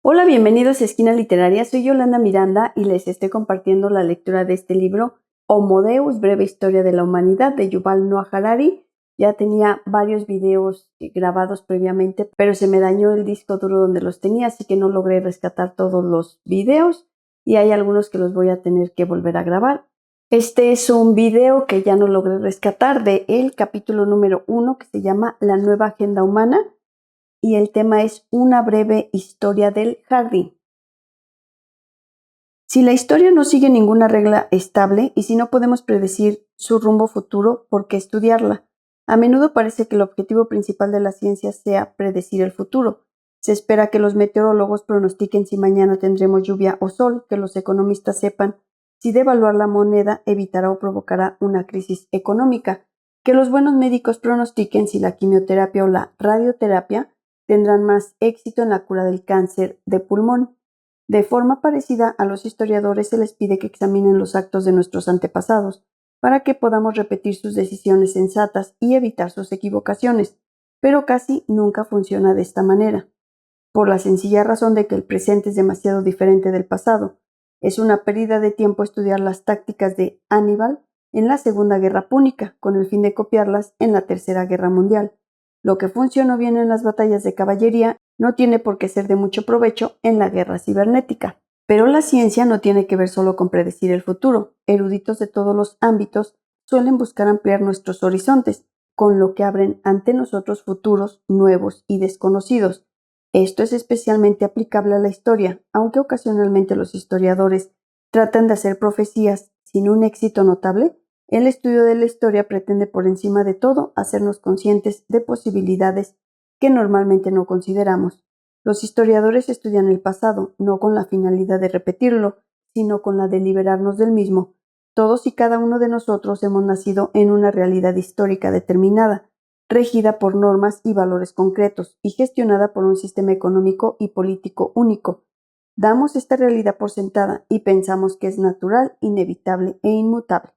Hola, bienvenidos a Esquina Literaria. Soy Yolanda Miranda y les estoy compartiendo la lectura de este libro, Homo Deus, breve historia de la humanidad, de Yuval Noah Harari. Ya tenía varios videos grabados previamente, pero se me dañó el disco duro donde los tenía, así que no logré rescatar todos los videos y hay algunos que los voy a tener que volver a grabar. Este es un video que ya no logré rescatar de el capítulo número 1 que se llama La nueva agenda humana. Y el tema es una breve historia del jardín. Si la historia no sigue ninguna regla estable y si no podemos predecir su rumbo futuro, ¿por qué estudiarla? A menudo parece que el objetivo principal de la ciencia sea predecir el futuro. Se espera que los meteorólogos pronostiquen si mañana tendremos lluvia o sol, que los economistas sepan si devaluar la moneda evitará o provocará una crisis económica, que los buenos médicos pronostiquen si la quimioterapia o la radioterapia tendrán más éxito en la cura del cáncer de pulmón. De forma parecida, a los historiadores se les pide que examinen los actos de nuestros antepasados para que podamos repetir sus decisiones sensatas y evitar sus equivocaciones, pero casi nunca funciona de esta manera, por la sencilla razón de que el presente es demasiado diferente del pasado. Es una pérdida de tiempo estudiar las tácticas de Aníbal en la Segunda Guerra Púnica, con el fin de copiarlas en la Tercera Guerra Mundial. Lo que funcionó bien en las batallas de caballería no tiene por qué ser de mucho provecho en la guerra cibernética. Pero la ciencia no tiene que ver solo con predecir el futuro. Eruditos de todos los ámbitos suelen buscar ampliar nuestros horizontes, con lo que abren ante nosotros futuros nuevos y desconocidos. Esto es especialmente aplicable a la historia, aunque ocasionalmente los historiadores tratan de hacer profecías sin un éxito notable. El estudio de la historia pretende por encima de todo hacernos conscientes de posibilidades que normalmente no consideramos. Los historiadores estudian el pasado, no con la finalidad de repetirlo, sino con la de liberarnos del mismo. Todos y cada uno de nosotros hemos nacido en una realidad histórica determinada, regida por normas y valores concretos y gestionada por un sistema económico y político único. Damos esta realidad por sentada y pensamos que es natural, inevitable e inmutable.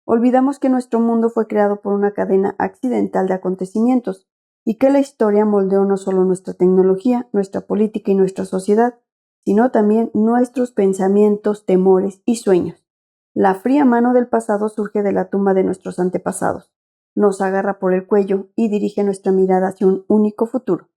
Olvidamos que nuestro mundo fue creado por una cadena accidental de acontecimientos y que la historia moldeó no solo nuestra tecnología, nuestra política y nuestra sociedad, sino también nuestros pensamientos, temores y sueños. La fría mano del pasado surge de la tumba de nuestros antepasados, nos agarra por el cuello y dirige nuestra mirada hacia un único futuro.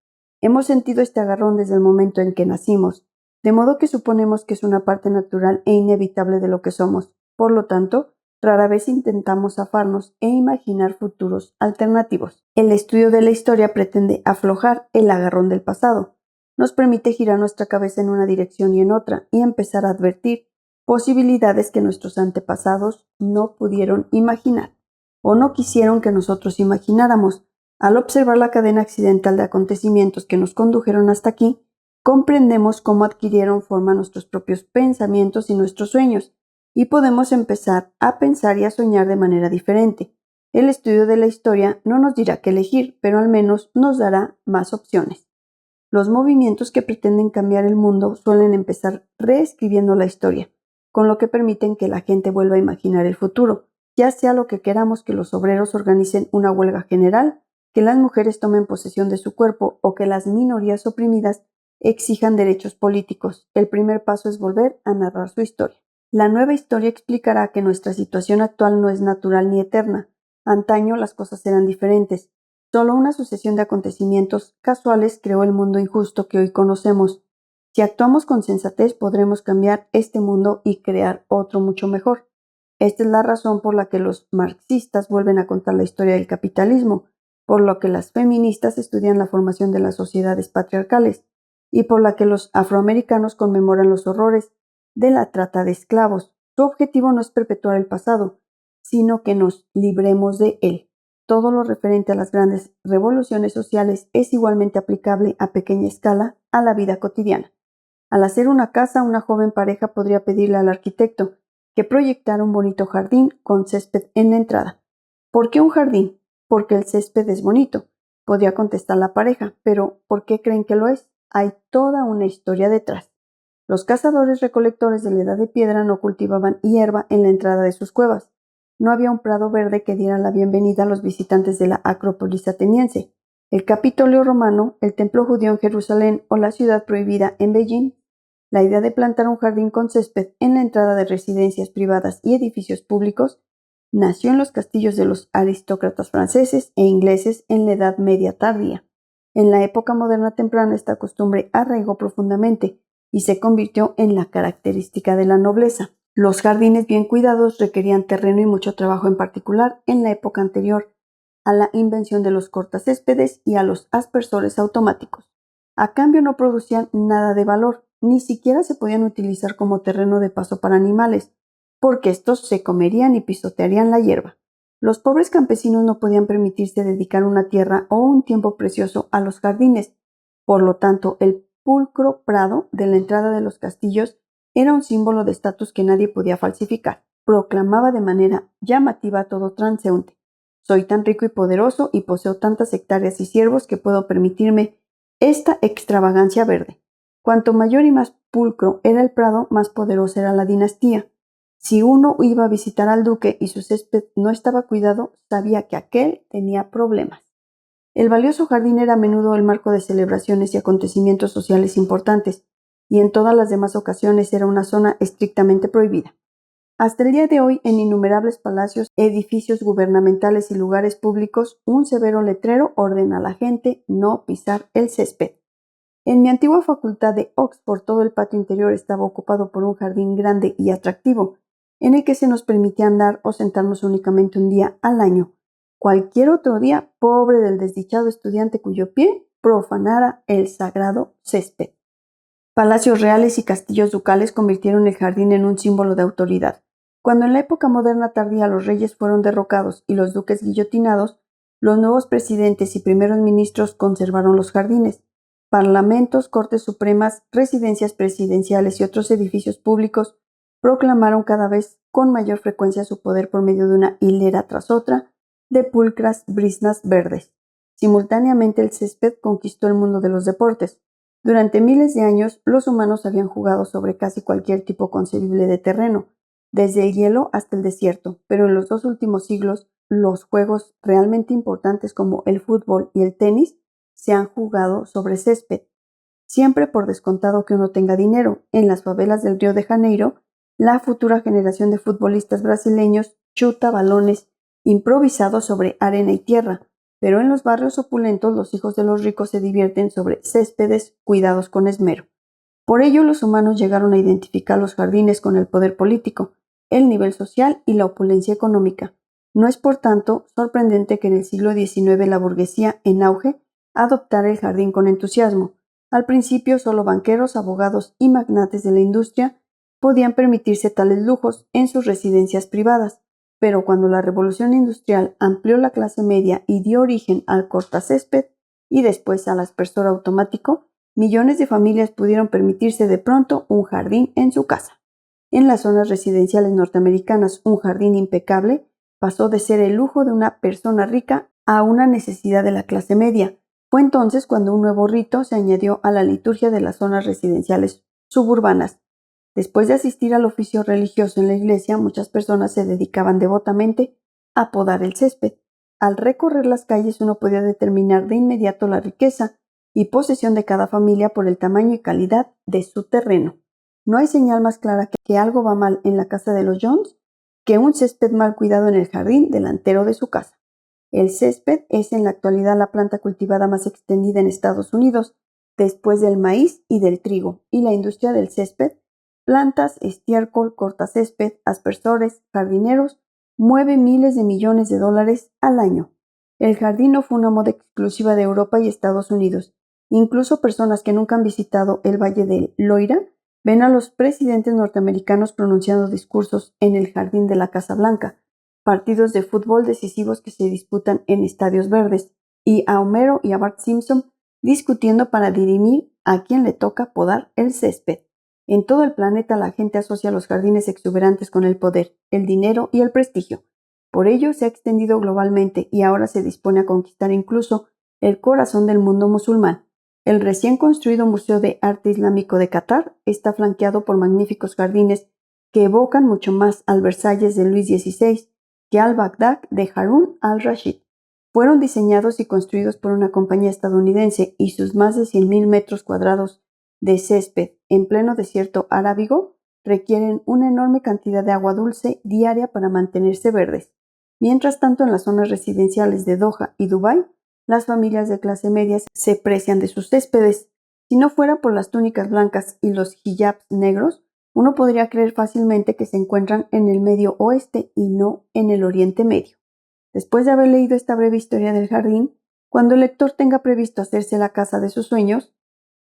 Hemos sentido este agarrón desde el momento en que nacimos, de modo que suponemos que es una parte natural e inevitable de lo que somos. Por lo tanto, rara vez intentamos zafarnos e imaginar futuros alternativos. El estudio de la historia pretende aflojar el agarrón del pasado. Nos permite girar nuestra cabeza en una dirección y en otra y empezar a advertir posibilidades que nuestros antepasados no pudieron imaginar o no quisieron que nosotros imagináramos. Al observar la cadena accidental de acontecimientos que nos condujeron hasta aquí, comprendemos cómo adquirieron forma nuestros propios pensamientos y nuestros sueños, y podemos empezar a pensar y a soñar de manera diferente. El estudio de la historia no nos dirá qué elegir, pero al menos nos dará más opciones. Los movimientos que pretenden cambiar el mundo suelen empezar reescribiendo la historia, con lo que permiten que la gente vuelva a imaginar el futuro, ya sea lo que queramos, que los obreros organicen una huelga general, que las mujeres tomen posesión de su cuerpo o que las minorías oprimidas exijan derechos políticos. El primer paso es volver a narrar su historia. La nueva historia explicará que nuestra situación actual no es natural ni eterna. Antaño las cosas eran diferentes. Solo una sucesión de acontecimientos casuales creó el mundo injusto que hoy conocemos. Si actuamos con sensatez, podremos cambiar este mundo y crear otro mucho mejor. Esta es la razón por la que los marxistas vuelven a contar la historia del capitalismo, por lo que las feministas estudian la formación de las sociedades patriarcales y por la que los afroamericanos conmemoran los horrores de la trata de esclavos. Su objetivo no es perpetuar el pasado, sino que nos libremos de él. Todo lo referente a las grandes revoluciones sociales es igualmente aplicable a pequeña escala a la vida cotidiana. Al hacer una casa, una joven pareja podría pedirle al arquitecto que proyectara un bonito jardín con césped en la entrada. ¿Por qué un jardín? Porque el césped es bonito, podría contestar la pareja, pero ¿por qué creen que lo es? Hay toda una historia detrás. Los cazadores-recolectores de la Edad de Piedra no cultivaban hierba en la entrada de sus cuevas. No había un prado verde que diera la bienvenida a los visitantes de la Acrópolis ateniense. el Capitolio romano, el Templo judío en Jerusalén o la Ciudad prohibida en Beijing. La idea de plantar un jardín con césped en la entrada de residencias privadas y edificios públicos nació en los castillos de los aristócratas franceses e ingleses en la Edad Media tardía. En la época moderna temprana esta costumbre arraigó profundamente y se convirtió en la característica de la nobleza. Los jardines bien cuidados requerían terreno y mucho trabajo, en particular en la época anterior a la invención de los cortacéspedes y a los aspersores automáticos. A cambio no producían nada de valor, ni siquiera se podían utilizar como terreno de paso para animales, porque estos se comerían y pisotearían la hierba. Los pobres campesinos no podían permitirse dedicar una tierra o un tiempo precioso a los jardines. Por lo tanto, el pulcro prado de la entrada de los castillos era un símbolo de estatus que nadie podía falsificar. Proclamaba de manera llamativa a todo transeúnte: soy tan rico y poderoso y poseo tantas hectáreas y siervos que puedo permitirme esta extravagancia verde. Cuanto mayor y más pulcro era el prado, más poderosa era la dinastía. Si uno iba a visitar al duque y su césped no estaba cuidado, sabía que aquel tenía problemas. El valioso jardín era a menudo el marco de celebraciones y acontecimientos sociales importantes, y en todas las demás ocasiones era una zona estrictamente prohibida. Hasta el día de hoy, en innumerables palacios, edificios gubernamentales y lugares públicos, un severo letrero ordena a la gente no pisar el césped. En mi antigua facultad de Oxford, todo el patio interior estaba ocupado por un jardín grande y atractivo, en el que se nos permitía andar o sentarnos únicamente un día al año. Cualquier otro día, pobre del desdichado estudiante cuyo pie profanara el sagrado césped. Palacios reales y castillos ducales convirtieron el jardín en un símbolo de autoridad. Cuando en la época moderna tardía los reyes fueron derrocados y los duques guillotinados, los nuevos presidentes y primeros ministros conservaron los jardines. Parlamentos, cortes supremas, residencias presidenciales y otros edificios públicos proclamaron cada vez con mayor frecuencia su poder por medio de una hilera tras otra de pulcras briznas verdes. Simultáneamente el césped conquistó el mundo de los deportes. Durante miles de años, los humanos habían jugado sobre casi cualquier tipo concebible de terreno, desde el hielo hasta el desierto, pero en los 2 últimos siglos, los juegos realmente importantes como el fútbol y el tenis se han jugado sobre césped. Siempre por descontado que uno tenga dinero. En las favelas del Río de Janeiro, la futura generación de futbolistas brasileños chuta balones improvisados sobre arena y tierra, pero en los barrios opulentos los hijos de los ricos se divierten sobre céspedes cuidados con esmero. Por ello los humanos llegaron a identificar los jardines con el poder político, el nivel social y la opulencia económica. No es, por tanto, sorprendente que en el siglo XIX la burguesía en auge adoptara el jardín con entusiasmo. Al principio solo banqueros, abogados y magnates de la industria podían permitirse tales lujos en sus residencias privadas, pero cuando la revolución industrial amplió la clase media y dio origen al cortacésped y después al aspersor automático, millones de familias pudieron permitirse de pronto un jardín en su casa. En las zonas residenciales norteamericanas, un jardín impecable pasó de ser el lujo de una persona rica a una necesidad de la clase media. Fue entonces cuando un nuevo rito se añadió a la liturgia de las zonas residenciales suburbanas. Después de asistir al oficio religioso en la iglesia, muchas personas se dedicaban devotamente a podar el césped. Al recorrer las calles uno podía determinar de inmediato la riqueza y posesión de cada familia por el tamaño y calidad de su terreno. No hay señal más clara que algo va mal en la casa de los Jones que un césped mal cuidado en el jardín delantero de su casa. El césped es en la actualidad la planta cultivada más extendida en Estados Unidos, después del maíz y del trigo, y la industria del césped, plantas, estiércol, cortacésped, aspersores, jardineros, mueve miles de millones de dólares al año. El jardín no fue una moda exclusiva de Europa y Estados Unidos. Incluso personas que nunca han visitado el Valle del Loira ven a los presidentes norteamericanos pronunciando discursos en el jardín de la Casa Blanca, partidos de fútbol decisivos que se disputan en estadios verdes, y a Homero y a Bart Simpson discutiendo para dirimir a quién le toca podar el césped. En todo el planeta la gente asocia los jardines exuberantes con el poder, el dinero y el prestigio. Por ello se ha extendido globalmente y ahora se dispone a conquistar incluso el corazón del mundo musulmán. El recién construido Museo de Arte Islámico de Qatar está flanqueado por magníficos jardines que evocan mucho más al Versalles de Luis XVI que al Bagdad de Harún al-Rashid. Fueron diseñados y construidos por una compañía estadounidense y sus más de 100,000 metros cuadrados de césped en pleno desierto arábigo requieren una enorme cantidad de agua dulce diaria para mantenerse verdes. Mientras tanto, en las zonas residenciales de Doha y Dubái, las familias de clase media se precian de sus céspedes. Si no fuera por las túnicas blancas y los hijabs negros, uno podría creer fácilmente que se encuentran en el Medio Oeste y no en el Oriente Medio. Después de haber leído esta breve historia del jardín, cuando el lector tenga previsto hacerse la casa de sus sueños,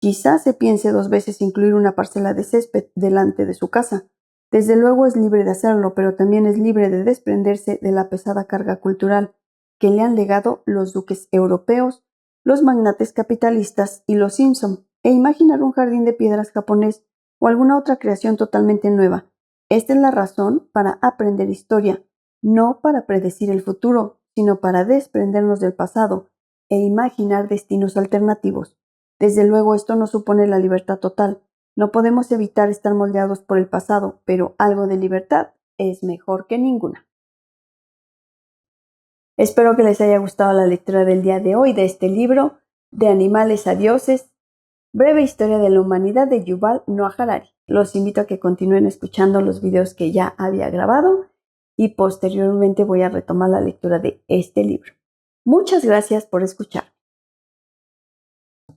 quizás se piense 2 veces incluir una parcela de césped delante de su casa. Desde luego es libre de hacerlo, pero también es libre de desprenderse de la pesada carga cultural que le han legado los duques europeos, los magnates capitalistas y los Simpson, e imaginar un jardín de piedras japonés o alguna otra creación totalmente nueva. Esta es la razón para aprender historia, no para predecir el futuro, sino para desprendernos del pasado e imaginar destinos alternativos. Desde luego, esto no supone la libertad total. No podemos evitar estar moldeados por el pasado, pero algo de libertad es mejor que ninguna. Espero que les haya gustado la lectura del día de hoy de este libro, De animales a dioses, breve historia de la humanidad de Yuval Noah Harari. Los invito a que continúen escuchando los videos que ya había grabado y posteriormente voy a retomar la lectura de este libro. Muchas gracias por escuchar.